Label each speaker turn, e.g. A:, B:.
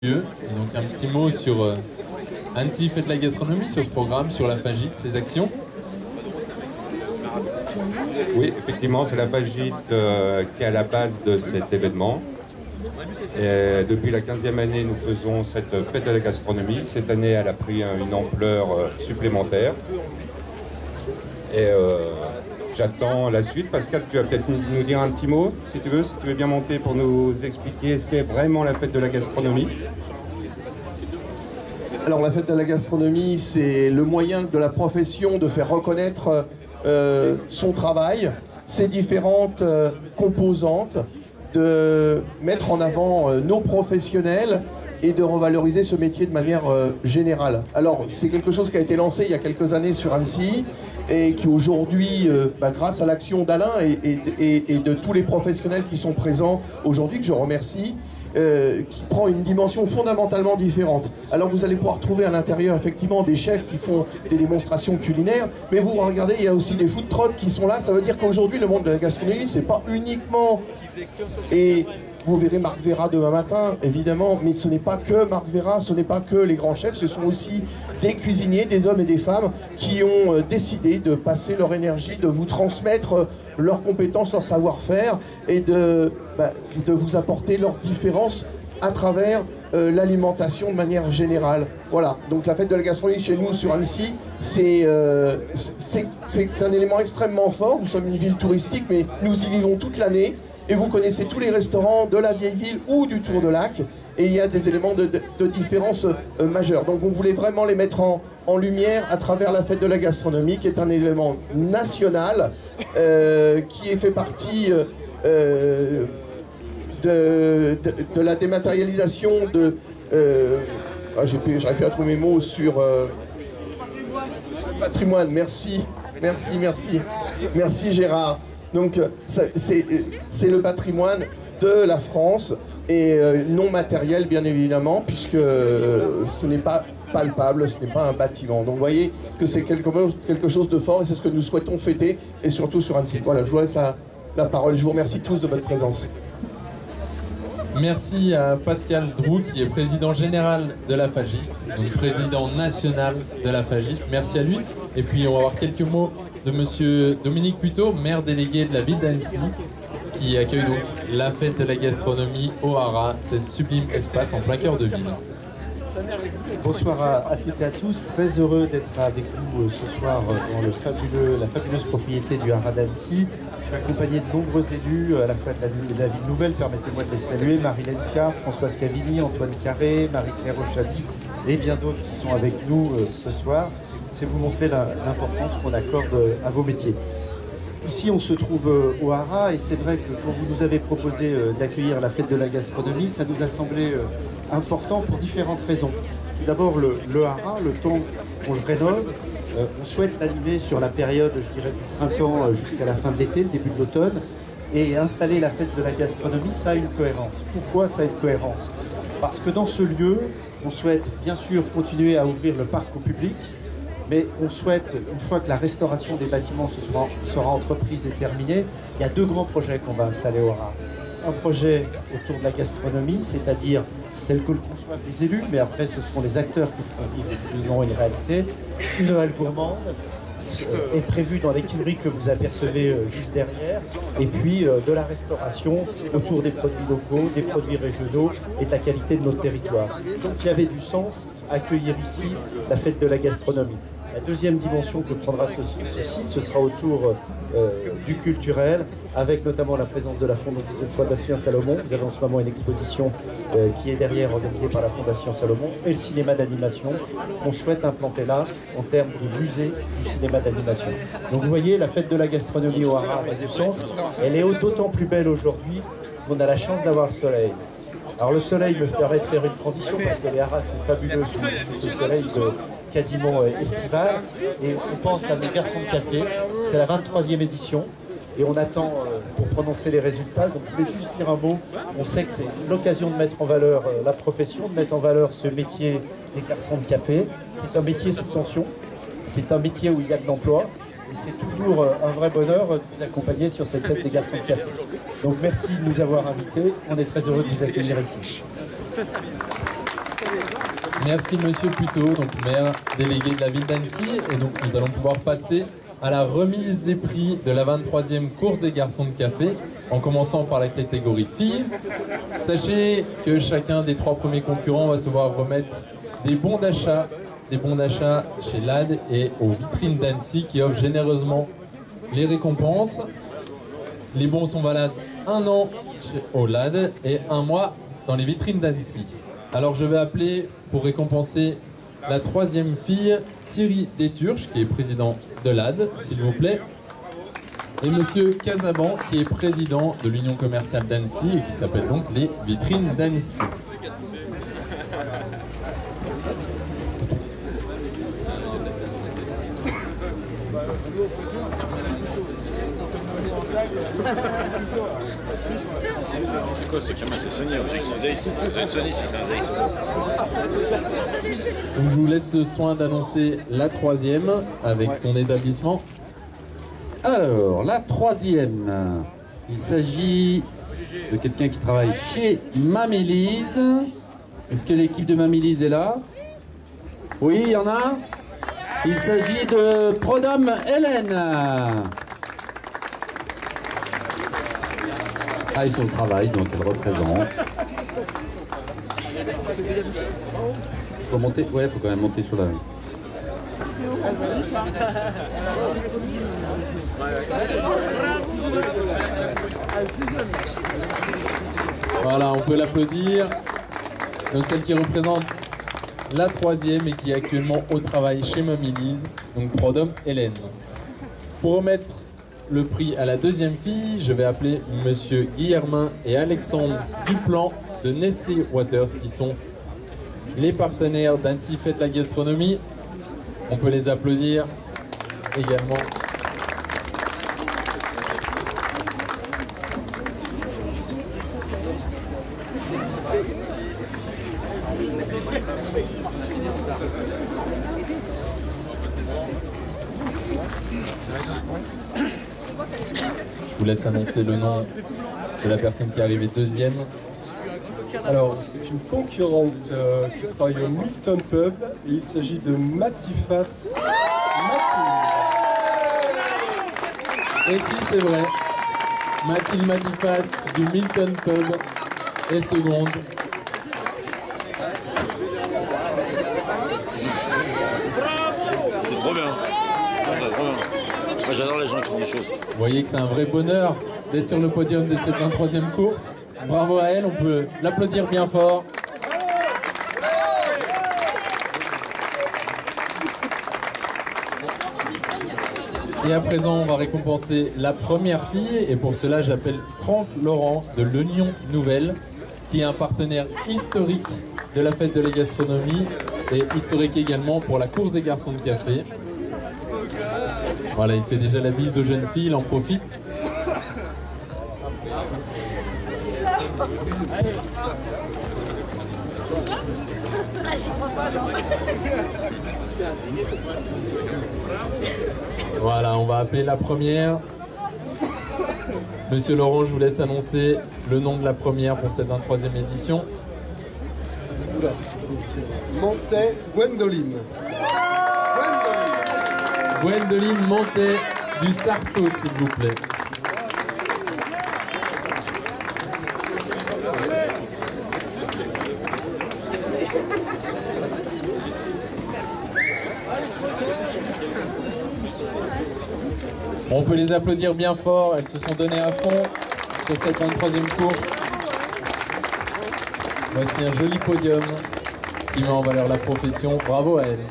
A: Et donc un petit mot sur Annecy Fête de la gastronomie, sur ce programme, sur la Fagite, ses actions.
B: Oui, effectivement, c'est la Fagite qui est à la base de cet événement. Et depuis la 15e année, nous faisons cette fête de la gastronomie. Cette année, elle a pris une ampleur supplémentaire. Et j'attends la suite. Pascal, tu vas peut-être nous dire un petit mot, si tu veux bien monter pour nous expliquer ce qu'est vraiment la fête de la gastronomie.
C: Alors la fête de la gastronomie, c'est le moyen de la profession de faire reconnaître son travail, ses différentes composantes, de mettre en avant nos professionnels et de revaloriser ce métier de manière générale. Alors c'est quelque chose qui a été lancé il y a quelques années sur Annecy et qui aujourd'hui, grâce à l'action d'Alain et de tous les professionnels qui sont présents aujourd'hui, que je remercie, qui prend une dimension fondamentalement différente. Alors vous allez pouvoir trouver à l'intérieur effectivement des chefs qui font des démonstrations culinaires, mais vous regardez, il y a aussi des food trucks qui sont là. Ça veut dire qu'aujourd'hui le monde de la gastronomie, c'est pas uniquement, et vous verrez Marc Vera demain matin évidemment, mais ce n'est pas que Marc Vera, ce n'est pas que les grands chefs, ce sont aussi des cuisiniers, des hommes et des femmes qui ont décidé de passer leur énergie, de vous transmettre leurs compétences, leur savoir-faire et de vous apporter leurs différences à travers l'alimentation de manière générale. Voilà, donc la fête de la gastronomie chez nous sur Annecy, c'est un élément extrêmement fort. Nous sommes une ville touristique, mais nous y vivons toute l'année. Et vous connaissez tous les restaurants de la vieille ville ou du Tour de Lac. Et il y a des éléments de différence majeure. Donc on voulait vraiment les mettre en lumière à travers la fête de la gastronomie, qui est un élément national, qui fait partie de la dématérialisation de... j'arrive plus à trouver mes mots sur... patrimoine, merci Gérard. Donc c'est le patrimoine de la France et non matériel bien évidemment, puisque ce n'est pas palpable, ce n'est pas un bâtiment. Donc vous voyez que c'est quelque chose de fort et c'est ce que nous souhaitons fêter, et surtout sur Annecy. Voilà, je vous laisse la parole. Je vous remercie tous de votre présence.
A: Merci à Pascal Drou, qui est président général de la Fagite, donc président national de la Fagite. Merci à lui. Et puis on va avoir quelques mots de monsieur Dominique Puteau, maire délégué de la ville d'Annecy, qui accueille donc la fête de la gastronomie au Haras, ce sublime espace en plein cœur de ville.
D: Bonsoir à toutes et à tous, très heureux d'être avec vous ce soir dans la fabuleuse propriété du Haras d'Annecy. Je suis accompagné de nombreux élus, à la fois de la ville nouvelle, permettez-moi de les saluer, Marie-Hélène Fiard, Françoise Cavigny, Antoine Carré, Marie-Claire Rochaby et bien d'autres qui sont avec nous ce soir. C'est vous montrer l'importance qu'on accorde à vos métiers. Ici, on se trouve au Haras, et c'est vrai que quand vous nous avez proposé d'accueillir la fête de la gastronomie, ça nous a semblé important pour différentes raisons. Tout d'abord, le Haras, le temps qu'on le rénove, on souhaite l'animer sur la période, je dirais, du printemps jusqu'à la fin de l'été, le début de l'automne, et installer la fête de la gastronomie, ça a une cohérence. Pourquoi ça a une cohérence? Parce que dans ce lieu, on souhaite bien sûr continuer à ouvrir le parc au public, mais on souhaite, une fois que la restauration des bâtiments sera entreprise et terminée, il y a deux grands projets qu'on va installer au Haras. Un projet autour de la gastronomie, c'est-à-dire tel que le conçoivent les élus, mais après ce seront les acteurs qui feront vivre effectivement une réalité. Une halle gourmande est prévue dans l'écurie que vous apercevez juste derrière, et puis de la restauration autour des produits locaux, des produits régionaux et de la qualité de notre territoire. Donc il y avait du sens à accueillir ici la fête de la gastronomie. La deuxième dimension que prendra ce site, ce sera autour du culturel, avec notamment la présence de la Fondation Salomon. Vous avez en ce moment une exposition qui est derrière, organisée par la Fondation Salomon, et le cinéma d'animation qu'on souhaite implanter là en termes de musée du cinéma d'animation. Donc vous voyez, la fête de la gastronomie au Haras a du sens. Elle est d'autant plus belle aujourd'hui qu'on a la chance d'avoir le soleil. Alors le soleil me permet de faire une transition parce que les Haras sont fabuleux sous ce soleil quasiment estival, et on pense à nos garçons de café. C'est la 23e édition et on attend pour prononcer les résultats. Donc je voulais juste dire un mot. On sait que c'est l'occasion de mettre en valeur la profession, de mettre en valeur ce métier des garçons de café. C'est un métier sous tension, c'est un métier où il y a de l'emploi, et c'est toujours un vrai bonheur de vous accompagner sur cette fête des garçons de café. Donc merci de nous avoir invités, on est très heureux de vous accueillir ici.
A: Merci Monsieur Puteau, donc maire délégué de la ville d'Annecy. Et donc nous allons pouvoir passer à la remise des prix de la 23e course des garçons de café, en commençant par la catégorie filles. Sachez que chacun des 3 premiers concurrents va se voir remettre des bons d'achat chez LAD et aux vitrines d'Annecy qui offrent généreusement les récompenses. Les bons sont valables 1 an au LAD et 1 mois dans les vitrines d'Annecy. Alors je vais appeler pour récompenser la 3e fille, Thierry Déturche, qui est président de l'AD, s'il vous plaît, et Monsieur Casaban, qui est président de l'Union commerciale d'Annecy et qui s'appelle donc les Vitrines d'Annecy.
E: C'est quoi ce camion? C'est Sony, j'ai que c'est Zeiss. Ça doit être Sony si c'est un Zeiss.
A: Donc je vous laisse le soin d'annoncer la 3e avec son établissement.
F: Alors, la 3e, il s'agit de quelqu'un qui travaille chez Mamélise. Est-ce que l'équipe de Mamélise est là? Oui, il y en a. Il s'agit de Prodhomme Hélène. Ah, ils sont au travail, donc elle représente. Faut monter, ouais, faut quand même monter sur la...
A: Voilà, on peut l'applaudir. Donc celle qui représente la 3e et qui est actuellement au travail chez Mamélise, donc Prodhomme Hélène. Pour remettre le prix à la 2e fille, je vais appeler Monsieur Guillermin et Alexandre Duplan de Nestlé Waters, qui sont les partenaires d'Annecy Fête la Gastronomie. On peut les applaudir également. Je vous laisse annoncer le nom de la personne qui est arrivée 2e.
G: Alors, c'est une concurrente qui travaille au Milton Pub et il s'agit de Matifas Mathilde.
A: Et si c'est vrai, Mathilde Matifas du Milton Pub est seconde.
E: C'est trop bien. C'est trop bien. Moi j'adore les gens qui font des choses.
A: Vous voyez que c'est un vrai bonheur d'être sur le podium de cette 23e course. Bravo à elle, on peut l'applaudir bien fort. Et à présent, on va récompenser la première fille. Et pour cela, j'appelle Franck Laurent de l'Union Nouvelle, qui est un partenaire historique de la fête de la gastronomie et historique également pour la course des garçons de café. Voilà, il fait déjà la bise aux jeunes filles, il en profite. Voilà, on va appeler la première. Monsieur Laurent, je vous laisse annoncer le nom de la première pour cette 23e édition.
G: Montet Gwendoline.
A: Gwendoline Montet du Sarto, s'il vous plaît. On peut les applaudir bien fort, elles se sont données à fond sur cette 23e course. Voici un joli podium qui met en valeur la profession. Bravo à elles.